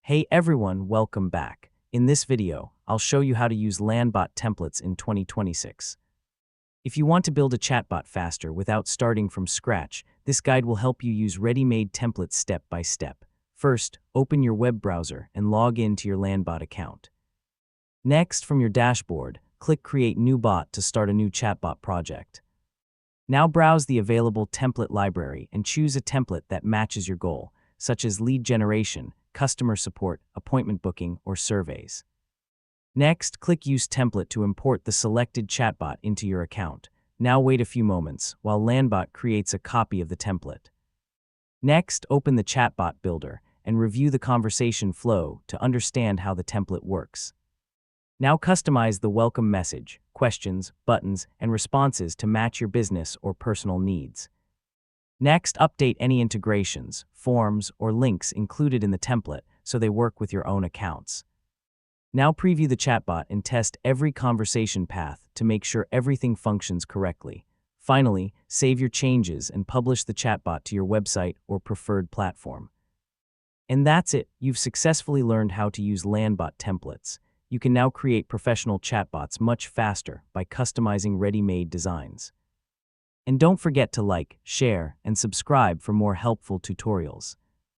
Hey everyone, welcome back. In this video, I'll show you how to use Landbot templates in 2026. If you want to build a chatbot faster without starting from scratch, this guide will help you use ready-made templates step by step. First, open your web browser and log in to your Landbot account. Next, from your dashboard, click Create New Bot to start a new chatbot project. Now browse the available template library and choose a template that matches your goal, such as lead generation, customer support, appointment booking, or surveys. Next, click Use Template to import the selected chatbot into your account. Now wait a few moments while Landbot creates a copy of the template. Next, open the Chatbot Builder and review the conversation flow to understand how the template works. Now customize the welcome message, questions, buttons, and responses to match your business or personal needs. Next, update any integrations, forms, or links included in the template so they work with your own accounts. Now preview the chatbot and test every conversation path to make sure everything functions correctly. Finally, save your changes and publish the chatbot to your website or preferred platform. And that's it. You've successfully learned how to use Landbot templates. You can now create professional chatbots much faster by customizing ready-made designs. And don't forget to like, share, and subscribe for more helpful tutorials.